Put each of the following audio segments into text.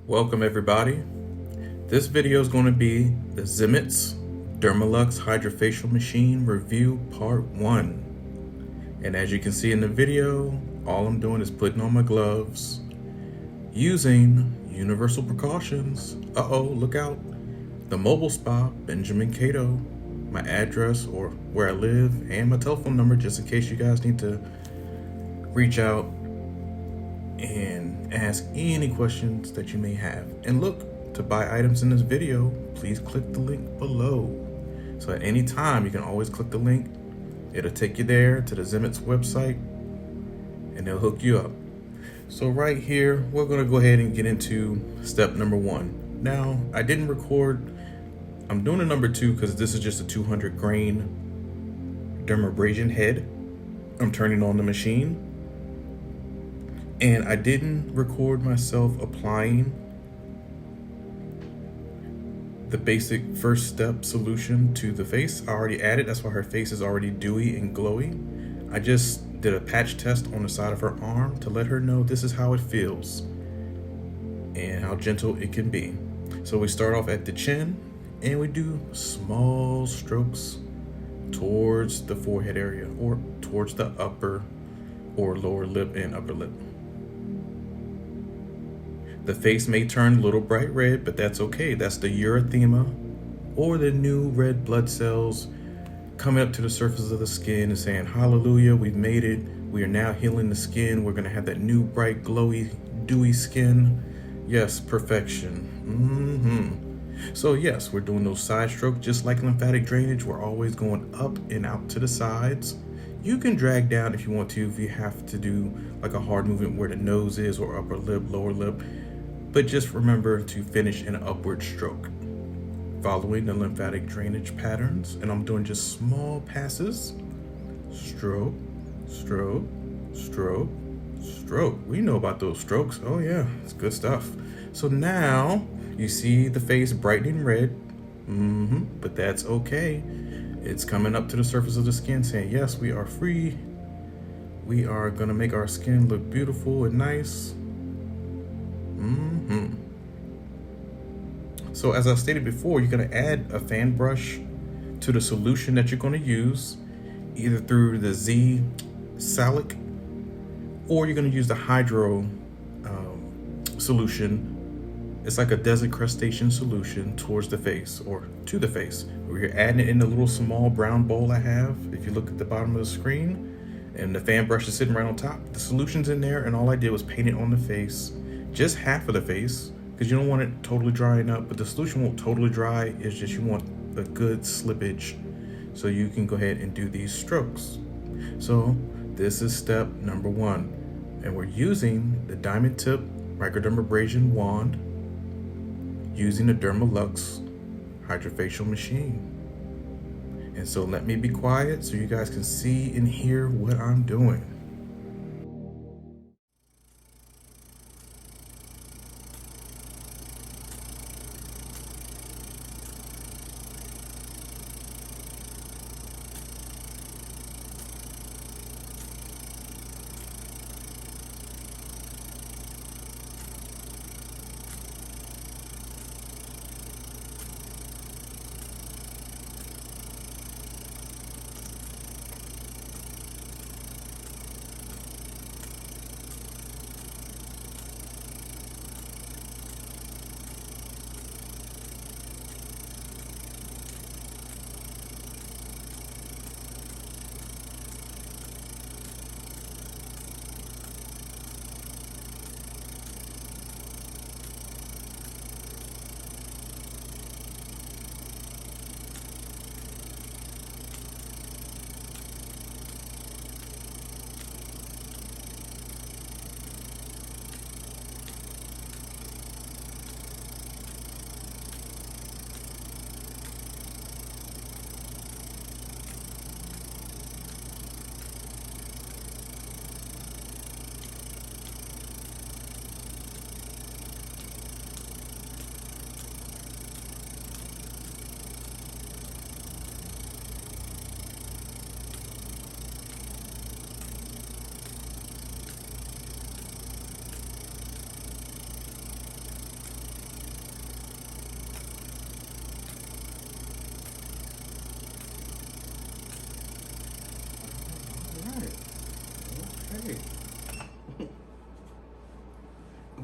Welcome everybody. This video is going to be the Zemits Dermeluxx Hydrofacial Machine Review Part 1. And as you can see in the video, all I'm doing is putting on my gloves, using universal precautions. Look out. The mobile spa, Benjamin Cato, my address or where I live, and my telephone number just in case you guys need to reach out and ask any questions that you may have. And look, to buy items in this video, please click the link below. So at any time, you can always click the link. It'll take you there to the Zemits website and they'll hook you up. So right here, we're gonna go ahead and get into step number 1. Now, I didn't record, I'm doing a number 2 because this is just a 200 grain dermabrasion head. I'm turning on the machine. And I didn't record myself applying the basic first step solution to the face. I already added, that's why her face is already dewy and glowy. I just did a patch test on the side of her arm to let her know this is how it feels and how gentle it can be. So we start off at the chin and we do small strokes towards the forehead area or towards the upper or lower lip and upper lip. The face may turn a little bright red, but that's okay. That's the erythema or the new red blood cells coming up to the surface of the skin and saying, hallelujah, we've made it. We are now healing the skin. We're gonna have that new bright, glowy, dewy skin. Yes, perfection. So yes, we're doing those side strokes just like lymphatic drainage. We're always going up and out to the sides. You can drag down if you want to, if you have to do like a hard movement where the nose is or upper lip, lower lip. But just remember to finish in an upward stroke, following the lymphatic drainage patterns. And I'm doing just small passes. Stroke, stroke, stroke, stroke. We know about those strokes. Oh yeah, it's good stuff. So now you see the face brightening red, but that's okay. It's coming up to the surface of the skin saying, yes, we are free. We are gonna make our skin look beautiful and nice. So as I stated before, you're gonna add a fan brush to the solution that you're gonna use, either through the Z Salic, or you're gonna use the Hydro solution. It's like a desert crustacean solution towards the face or to the face, where you're adding it in the little small brown bowl I have. If you look at the bottom of the screen, and the fan brush is sitting right on top, the solution's in there, and all I did was paint it on the face, just half of the face, because you don't want it totally drying up, but the solution won't totally dry. It's just you want a good slippage so you can go ahead and do these strokes. So this is step number 1, and we're using the diamond tip microdermabrasion wand using the Dermeluxx Hydrofacial Machine. And so let me be quiet so you guys can see and hear what I'm doing.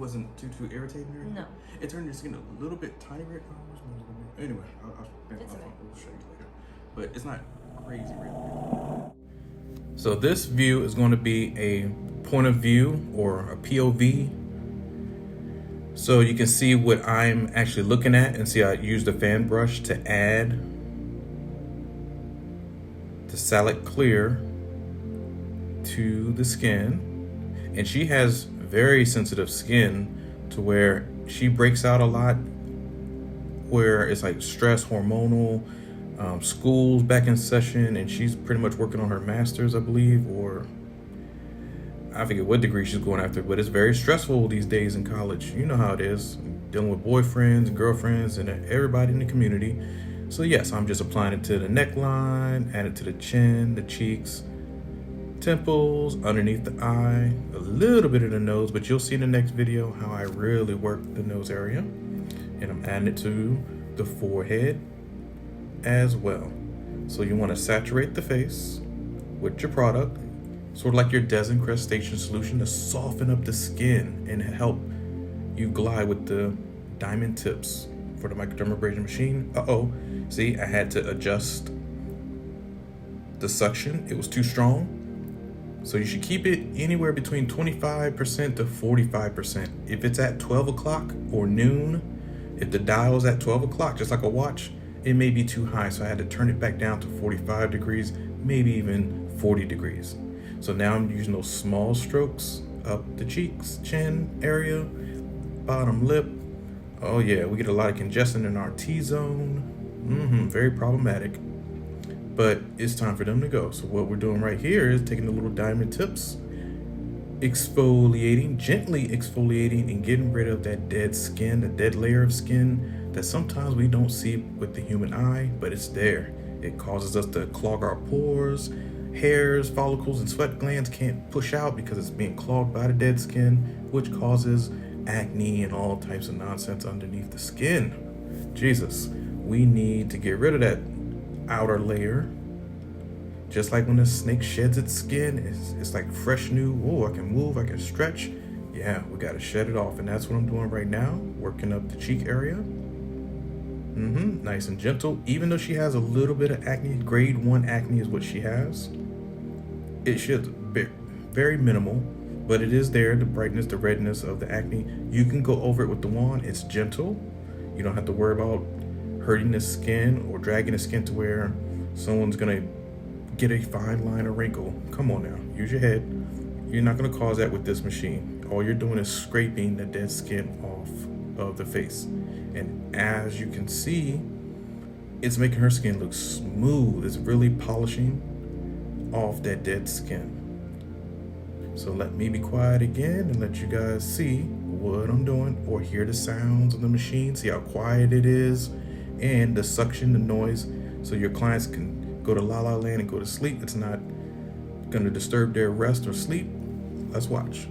wasn't too irritating or anything? No. It turned your skin a little bit tiny red. Anyway, I'll show you later. But it's not crazy red. So this view is going to be a point of view or a POV. So you can see what I'm actually looking at, and see I use the fan brush to add the Salad Clear to the skin. And she has very sensitive skin to where she breaks out a lot, where it's like stress, hormonal, school's back in session, and she's pretty much working on her master's, I believe, or I forget what degree she's going after, but it's very stressful these days in college. You know how it is, dealing with boyfriends and girlfriends and everybody in the community. So yes, I'm just applying it to the neckline, add it to the chin, the cheeks, temples, underneath the eye, a little bit of the nose, but you'll see in the next video how I really work the nose area. And I'm adding it to the forehead as well. So you want to saturate the face with your product, sort of like your desincrustation solution, to soften up the skin and help you glide with the diamond tips for the microdermabrasion machine. See, I had to adjust the suction. It was too strong. So you should keep it anywhere between 25% to 45%. If it's at 12 o'clock or noon, if the dial is at 12 o'clock, just like a watch, it may be too high. So I had to turn it back down to 45 degrees, maybe even 40 degrees. So now I'm using those small strokes up the cheeks, chin area, bottom lip. Oh yeah, we get a lot of congestion in our T-zone. Very problematic. But it's time for them to go. So what we're doing right here is taking the little diamond tips, exfoliating, gently exfoliating, and getting rid of that dead skin, the dead layer of skin that sometimes we don't see with the human eye, but it's there. It causes us to clog our pores. Hairs, follicles, and sweat glands can't push out because it's being clogged by the dead skin, which causes acne and all types of nonsense underneath the skin. Jesus, we need to get rid of that outer layer. Just like when a snake sheds its skin, it's like fresh new. Oh, I can move, I can stretch. Yeah, we gotta shed it off, and that's what I'm doing right now, working up the cheek area. Nice and gentle. Even though she has a little bit of acne, grade 1 acne is what she has. It should be very minimal, but it is there, the brightness, the redness of the acne. You can go over it with the wand. It's gentle. You don't have to worry about hurting the skin or dragging the skin to where someone's gonna get a fine line or wrinkle. Come on now, use your head. You're not gonna cause that with this machine. All you're doing is scraping the dead skin off of the face. And as you can see, it's making her skin look smooth. It's really polishing off that dead skin. So let me be quiet again and let you guys see what I'm doing, or hear the sounds of the machine, see how quiet it is, and the suction, the noise, so your clients can go to la la land and go to sleep. It's not gonna disturb their rest or sleep. Let's watch.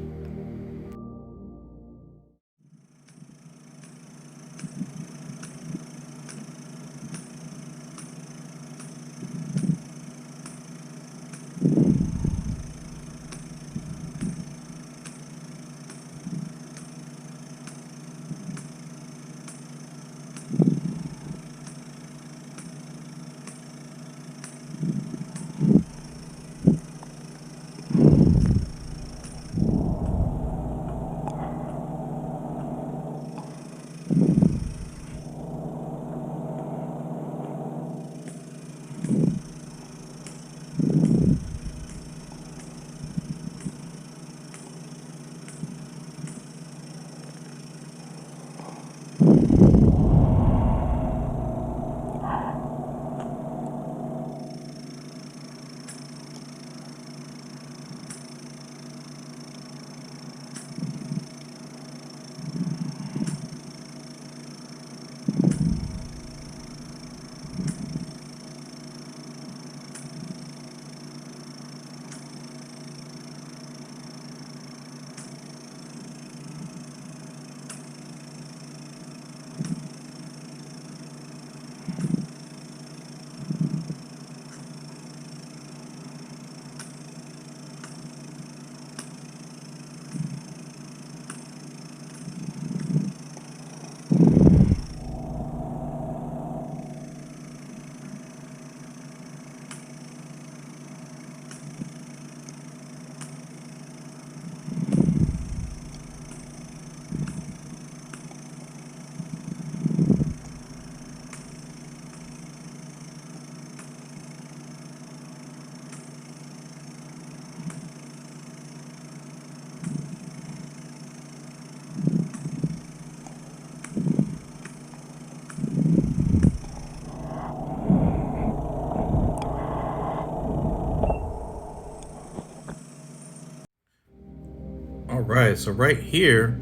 right, so right here,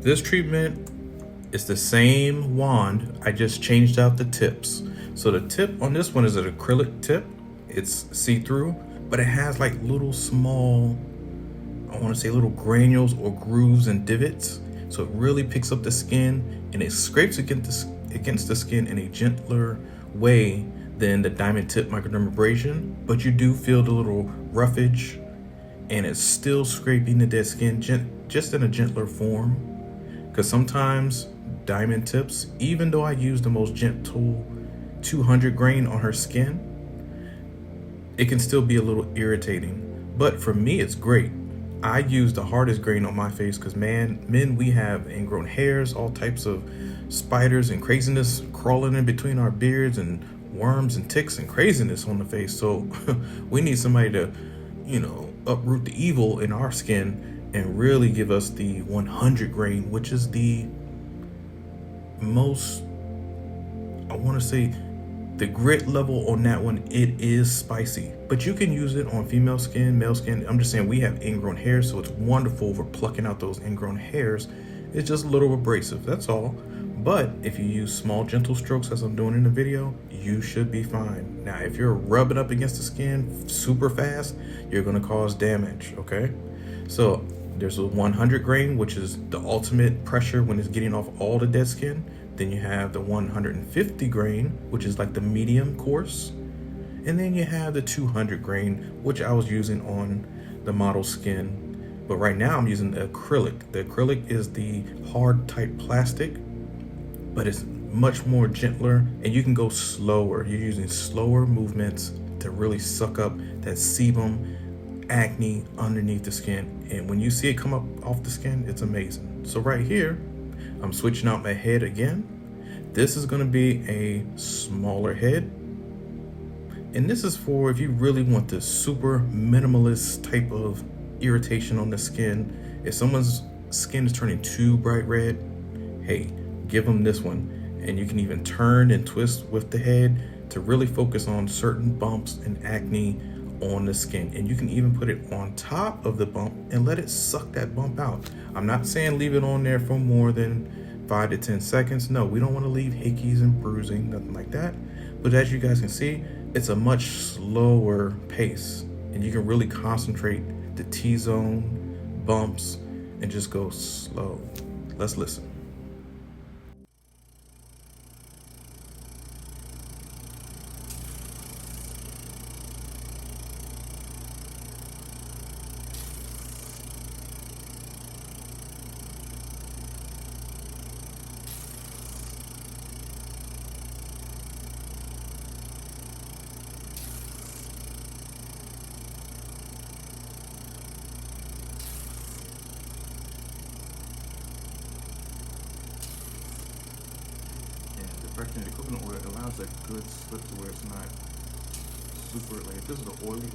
this treatment is the same wand. I just changed out the tips. So the tip on this one is an acrylic tip. It's see-through, but it has like little small, I want to say little granules or grooves and divots. So it really picks up the skin and it scrapes against the skin in a gentler way than the diamond tip microdermabrasion, but you do feel the little roughage and it's still scraping the dead skin just in a gentler form. Because sometimes diamond tips, even though I use the most gentle 200 grain on her skin, it can still be a little irritating. But for me, it's great. I use the hardest grain on my face because men, we have ingrown hairs, all types of spiders and craziness crawling in between our beards and worms and ticks and craziness on the face. So we need somebody to, uproot the evil in our skin and really give us the 100 grain, which is the most, I want to say, the grit level on that one, it is spicy, but you can use it on female skin, male skin. I'm just saying we have ingrown hairs, so it's wonderful for plucking out those ingrown hairs. It's just a little abrasive, that's all. But if you use small, gentle strokes, as I'm doing in the video, you should be fine. Now, if you're rubbing up against the skin super fast, you're gonna cause damage, okay? So there's a 100 grain, which is the ultimate pressure when it's getting off all the dead skin. Then you have the 150 grain, which is like the medium course. And then you have the 200 grain, which I was using on the model skin. But right now I'm using the acrylic. The acrylic is the hard type plastic, but it's much more gentler and you can go slower. You're using slower movements to really suck up that sebum, acne underneath the skin. And when you see it come up off the skin, it's amazing. So right here, I'm switching out my head again. This is gonna be a smaller head. And this is for if you really want the super minimalist type of irritation on the skin. If someone's skin is turning too bright red, hey, give them this one. And you can even turn and twist with the head to really focus on certain bumps and acne on the skin. And you can even put it on top of the bump and let it suck that bump out. I'm not saying leave it on there for more than 5 to 10 seconds. No, we don't want to leave hickeys and bruising, nothing like that. But as you guys can see, it's a much slower pace and you can really concentrate the T-zone bumps and just go slow. Let's listen. The coconut oil allows a good slip to where it's not super, like if this is the oily,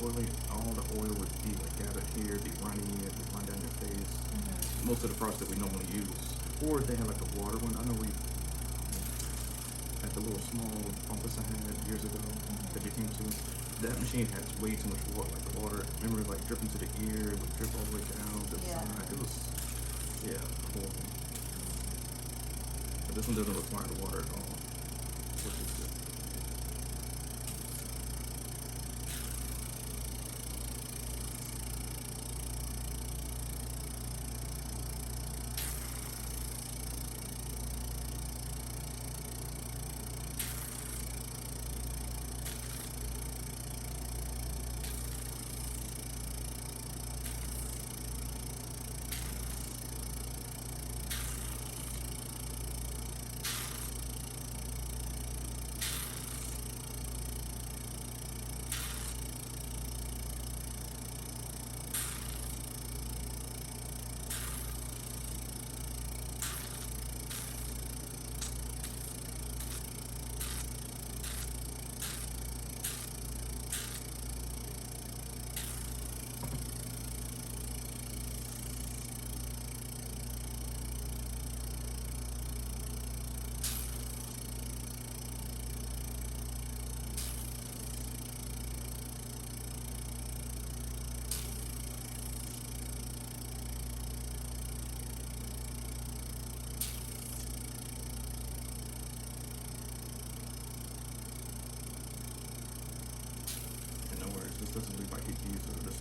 all the oil would be like gathered here, be running, it'd be run down your face. Most of the products that we normally use, or they have like a water one. I know at the little small office I had years ago that you came to, that machine has way too much water, like the water, remember it was like dripping to the ear, it would drip all the way down to the side. It was, horrible. But this one doesn't require the water at all. Which is good.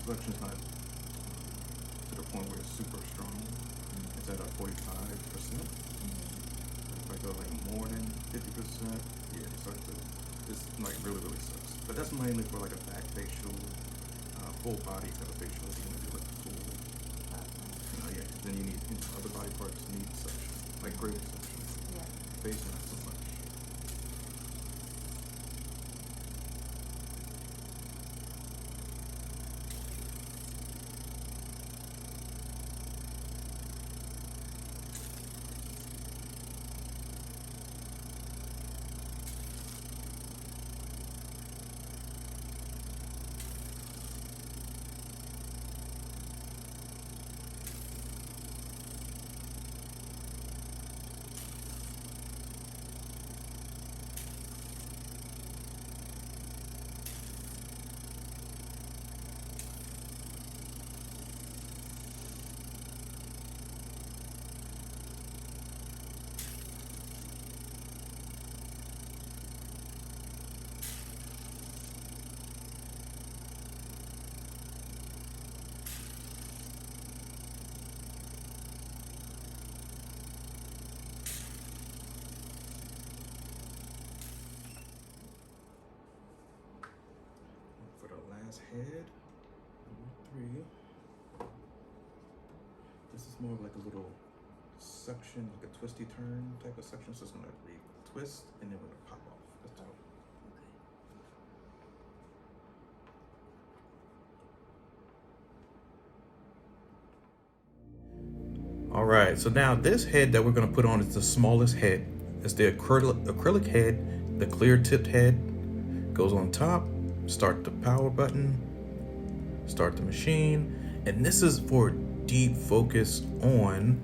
suction's not to the point where it's super strong. It's at a 45%. If I go like more than 50%, yeah, it's like really sucks. But that's mainly for like a back facial, full body type of facial. If you want to do like a full, yeah. Then you need other body parts need suction, like greater suction. Yeah. Face not so much. For the last head, number 3. This is more of like a little suction, like a twisty turn type of suction. So it's gonna twist and then we're gonna pop off. That's all. Okay. All right, so now this head that we're gonna put on is the smallest head. It's the acrylic head, the clear tipped head. Goes on top, start the power button, start the machine. And this is for deep focus on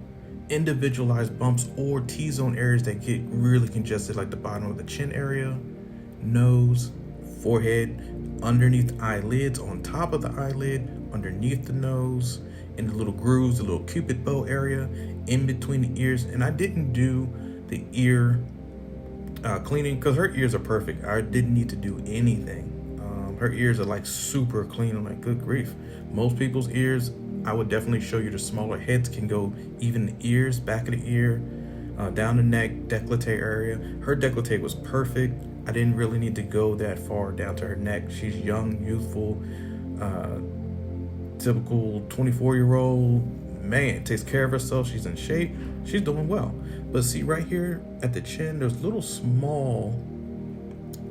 individualized bumps or T-zone areas that get really congested, like the bottom of the chin area, nose, forehead, underneath eyelids, on top of the eyelid, underneath the nose, in the little grooves, the little cupid bow area, in between the ears. And I didn't do the ear cleaning because her ears are perfect. I didn't need to do anything. Her ears are like super clean. I'm like, good grief. Most people's ears, I would definitely show you the smaller heads can go even the ears, back of the ear, down the neck, décolleté area. Her décolleté was perfect. I didn't really need to go that far down to her neck. She's young, youthful, typical 24-year-old, man, takes care of herself. She's in shape. She's doing well. But see right here at the chin, there's a little small,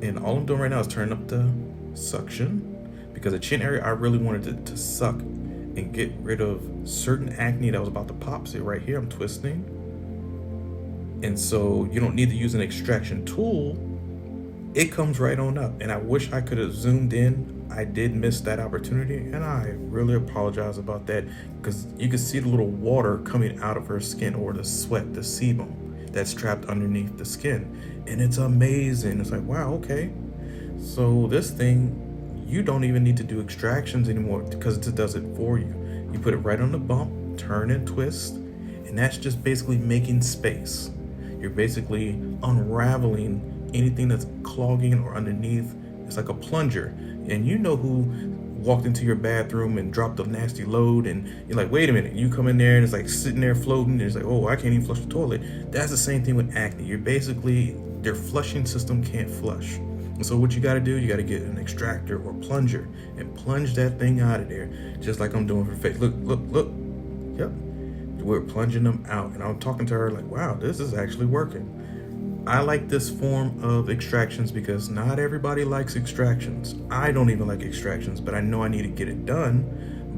and all I'm doing right now is turning up the suction because the chin area, I really wanted to suck and get rid of certain acne that was about to pop. See right here, I'm twisting. And so you don't need to use an extraction tool. It comes right on up. And I wish I could have zoomed in. I did miss that opportunity, and I really apologize about that because you can see the little water coming out of her skin, or the sweat, the sebum that's trapped underneath the skin. And it's amazing. It's like, wow, okay. So this thing, you don't even need to do extractions anymore because it does it for you. You put it right on the bump, turn and twist, and that's just basically making space. You're basically unraveling anything that's clogging or underneath. It's like a plunger. And you know who walked into your bathroom and dropped a nasty load, and you're like, wait a minute, you come in there and it's like sitting there floating, and it's like, oh, I can't even flush the toilet. That's the same thing with acne. You're basically, their flushing system can't flush. And so what you got to do, you got to get an extractor or plunger and plunge that thing out of there, just like I'm doing for face. Look. Yep. We're plunging them out. And I'm talking to her like, wow, this is actually working. I like this form of extractions because not everybody likes extractions. I don't even like extractions, but I know I need to get it done.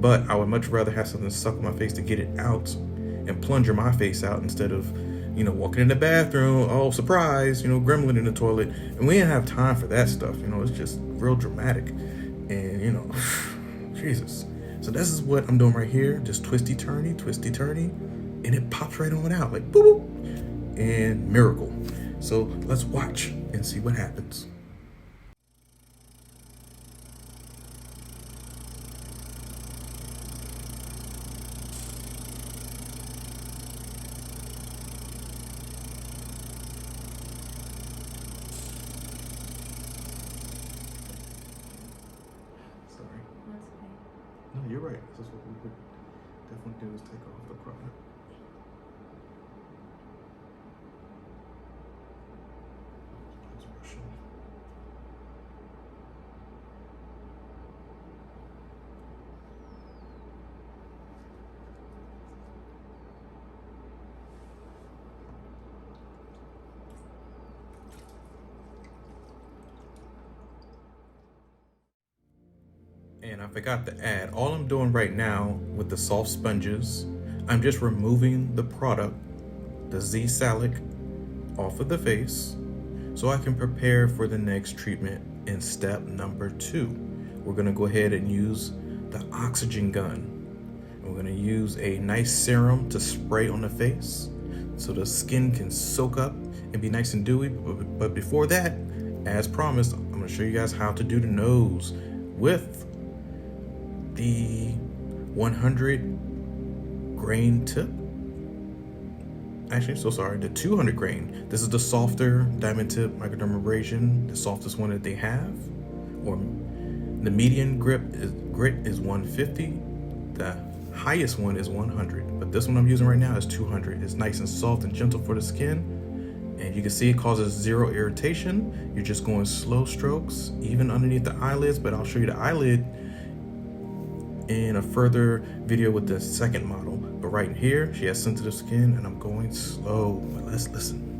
But I would much rather have something stuck in my face to get it out and plunger my face out instead of, walking in the bathroom, oh, surprise, gremlin in the toilet. And we didn't have time for that stuff. It's just real dramatic. And, Jesus. So this is what I'm doing right here. Just twisty turny, and it pops right on out like boop, boop, and miracle. So let's watch and see what happens. Sorry. That's okay. No, you're right. This is what we would definitely do, is take off the product. Let's brush it. And I forgot to add, all I'm doing right now with the soft sponges, I'm just removing the product, the Z-salic, off of the face so I can prepare for the next treatment in step number 2. We're gonna go ahead and use the oxygen gun. We're gonna use a nice serum to spray on the face so the skin can soak up and be nice and dewy. But before that, as promised, I'm gonna show you guys how to do the nose with the 100 grain tip. Actually, so sorry, the 200 grain. This is the softer diamond tip microdermabrasion, the softest one that they have. Or the median grit is 150. The highest one is 100. But this one I'm using right now is 200. It's nice and soft and gentle for the skin. And you can see it causes 0 irritation. You're just going slow strokes, even underneath the eyelids, but I'll show you the eyelid in a further video with the second model. But right here, she has sensitive skin and I'm going slow. But let's listen.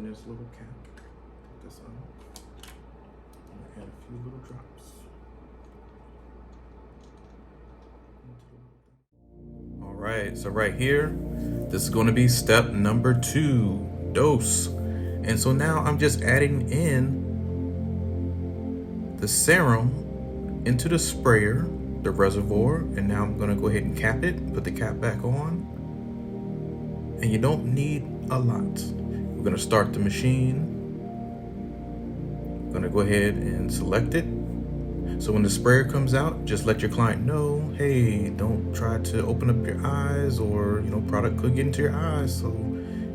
this little cap. Put this on. I'm gonna add a few little drops. All right, so right here, this is going to be step number 2, dose. And so now I'm just adding in the serum into the sprayer, the reservoir, and now I'm going to go ahead and cap it, put the cap back on. And you don't need a lot. We're going to start the machine. I'm going to go ahead and select it. So when the sprayer comes out, just let your client know, hey, don't try to open up your eyes, or, product could get into your eyes. So,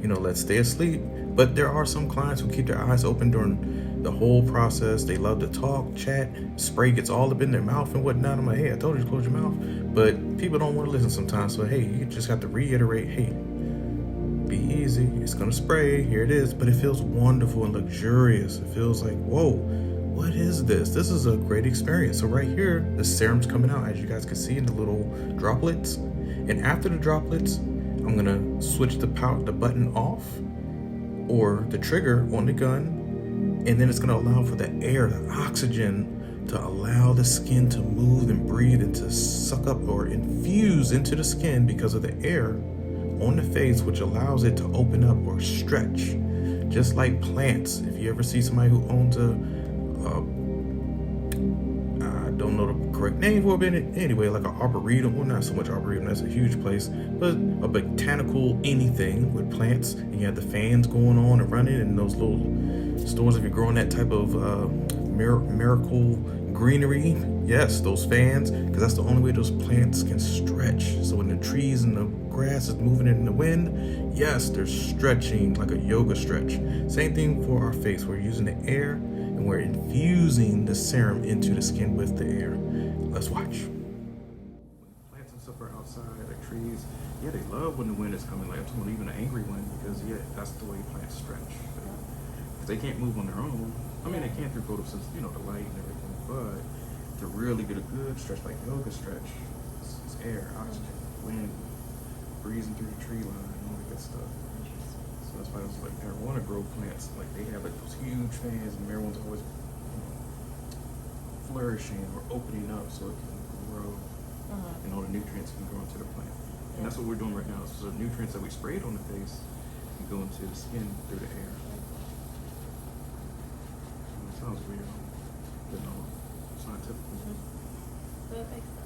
let's stay asleep. But there are some clients who keep their eyes open during the whole process. They love to talk, chat, spray gets all up in their mouth and whatnot. I'm like, hey, I told you to close your mouth. But people don't want to listen sometimes. So, hey, you just have to reiterate, hey, be easy. It's going to spray. Here it is. But it feels wonderful and luxurious. It feels like, whoa, what is this? This is a great experience. So right here, the serum's coming out, as you guys can see in the little droplets. And after the droplets, I'm going to switch the button off, or the trigger on the gun. And then it's going to allow for the air, the oxygen, to allow the skin to move and breathe and to suck up or infuse into the skin because of the air on the face, which allows it to open up or stretch. Just like plants. If you ever see somebody who owns I don't know the correct name for it, anyway, like an arboretum, well, not so much arboretum, that's a huge place, but a botanical anything with plants, and you have the fans going on and running in those little stores. If you're growing that type of miracle greenery, yes, those fans, because that's the only way those plants can stretch. So when the trees and the grass is moving in the wind, yes, they're stretching like a yoga stretch. Same thing for our face. We're using the air and we're infusing the serum into the skin with the air. Let's watch. Plants and stuff are outside, like trees. Yeah, they love when the wind is coming. Like I'm talking about even an angry wind, because that's the way plants stretch. Because they can't move on their own. I mean, they can through photosynthesis, the light and everything, but to really get a good stretch, like yoga stretch, it's air, oxygen, wind, breezing through the tree line, and all that good stuff. So that's why I was like, marijuana grow plants, like they have like those huge fans, and marijuana's always flourishing or opening up so it can grow, and all the nutrients can go into the plant. And that's what we're doing right now. So the nutrients that we sprayed on the face can go into the skin through the air. Sounds weird, but no, scientific. That makes sense.